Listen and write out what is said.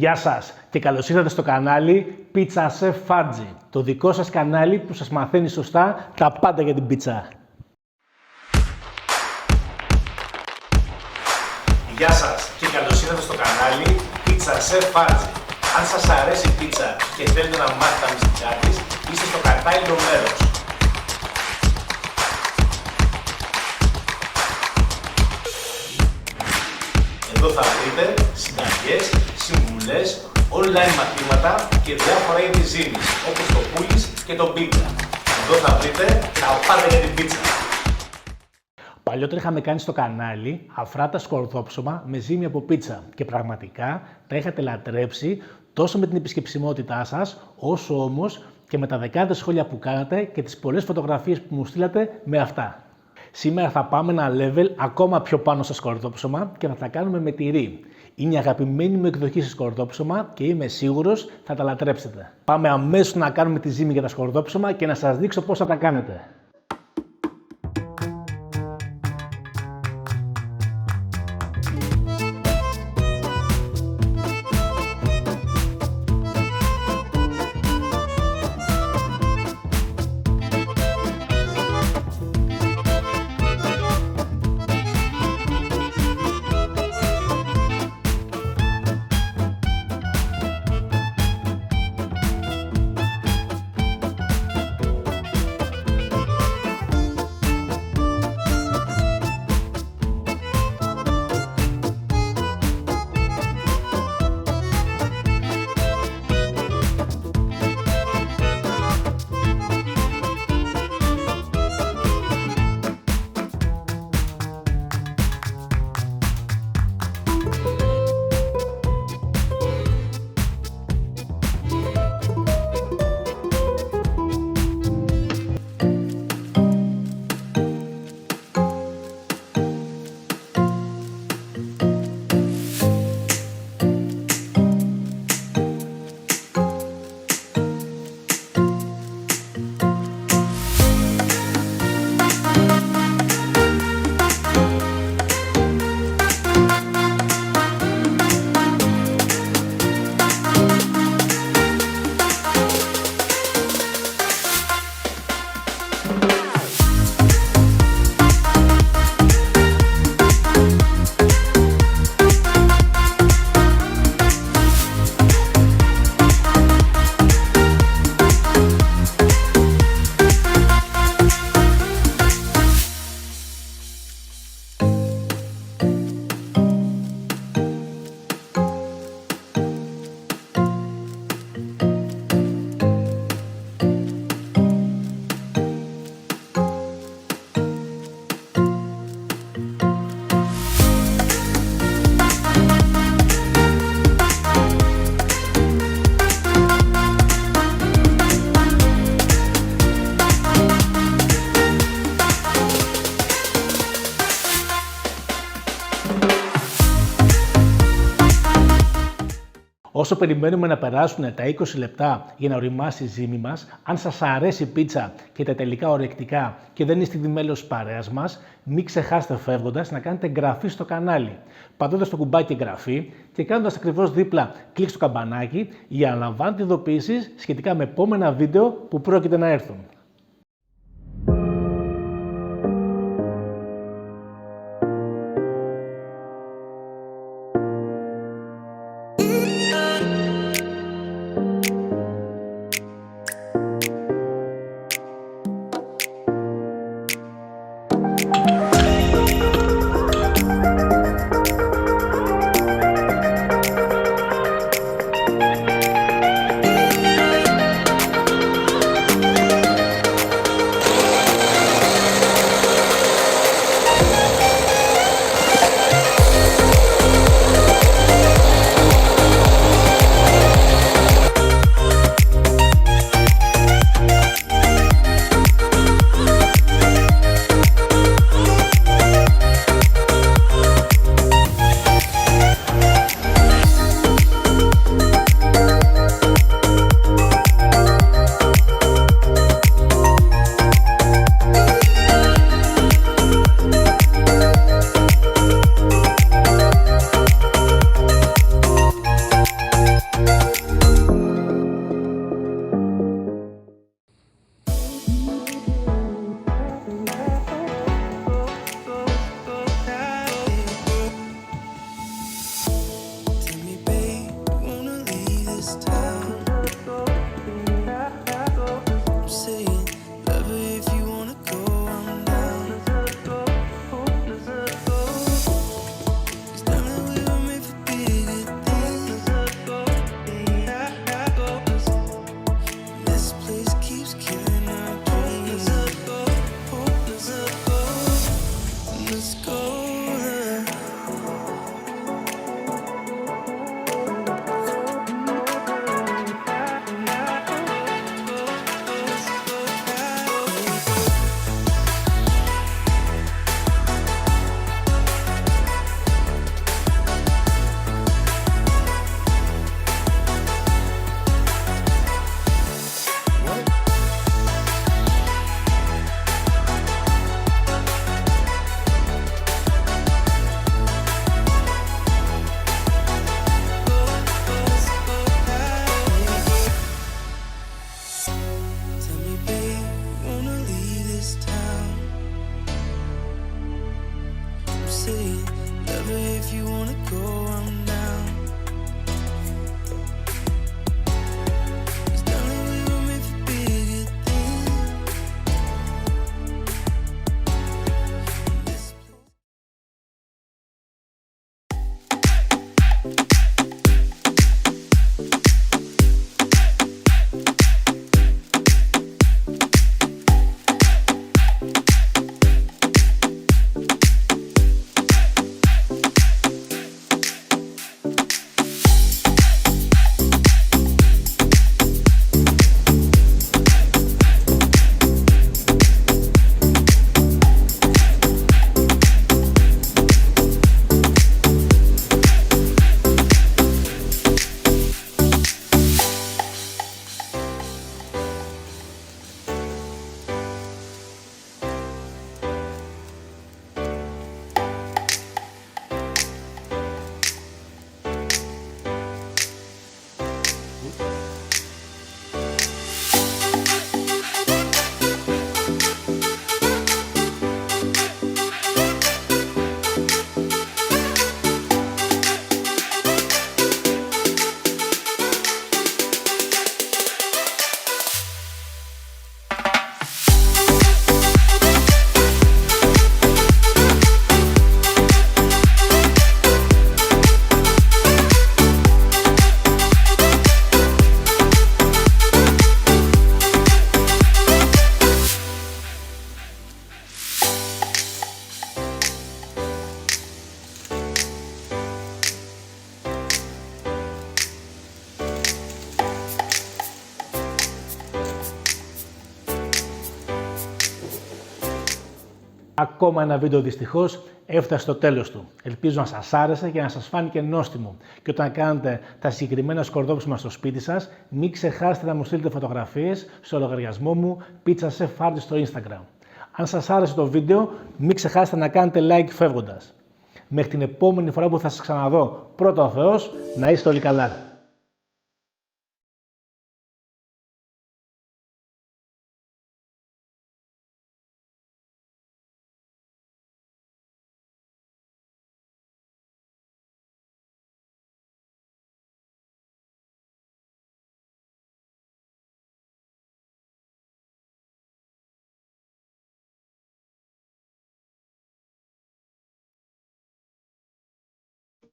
Γεια σας και καλώς ήρθατε στο κανάλι Pizza Chef Fadji, το δικό σας κανάλι που σας μαθαίνει σωστά τα πάντα για την πίτσα. Γεια σας και καλώς ήρθατε στο κανάλι Pizza Chef Fadji. Αν σας αρέσει η πίτσα και θέλετε να μάθετε τα μυστικά της, είστε στο κατάλληλο μέρος. Εδώ θα βρείτε συνταγές, συμβουλές, online μαθήματα και διάφορα είδη ζύμης, όπως το πούλις και το πίτσα. Εδώ θα βρείτε τα πάντα για την πίτσα. Παλιότερα είχαμε κάνει στο κανάλι αφράτα σκορδόψωμα με ζύμη από πίτσα και πραγματικά τα είχατε λατρέψει τόσο με την επισκεψιμότητά σας, όσο όμως και με τα δεκάδες σχόλια που κάνατε και τις πολλές φωτογραφίες που μου στείλατε με αυτά. Σήμερα θα πάμε ένα level ακόμα πιο πάνω στο σκορδόψωμα και θα τα κάνουμε με τυρί. Είναι η αγαπημένη μου εκδοχή σε σκορδόψωμα και είμαι σίγουρος θα τα λατρέψετε. Πάμε αμέσως να κάνουμε τη ζύμη για τα σκορδόψωμα και να σας δείξω πώς θα τα κάνετε. Όσο περιμένουμε να περάσουν τα 20 λεπτά για να οριμάσει η ζύμη μας, αν σας αρέσει η πίτσα και τα τελικά ορεκτικά και δεν είστε μέλος της παρέας μας, μην ξεχάσετε φεύγοντας να κάνετε εγγραφή στο κανάλι, πατώντας το κουμπάκι εγγραφή και κάνοντας ακριβώς δίπλα κλικ στο καμπανάκι για να λαμβάνετε ειδοποιήσεις σχετικά με επόμενα βίντεο που πρόκειται να έρθουν. If you wanna go, I'm down. 'Cause darling, we were made for bigger things. Ακόμα ένα βίντεο δυστυχώς έφτασε στο τέλος του. Ελπίζω να σας άρεσε και να σας φάνηκε νόστιμο. Και όταν κάνετε τα συγκεκριμένα σκορδόψιμα στο σπίτι σας, μην ξεχάσετε να μου στείλετε φωτογραφίες στο λογαριασμό μου Pizza Chef Arty στο Instagram. Αν σας άρεσε το βίντεο, μην ξεχάσετε να κάνετε like φεύγοντας. Μέχρι την επόμενη φορά που θα σας ξαναδώ, πρώτα ο Θεός, να είστε όλοι καλά.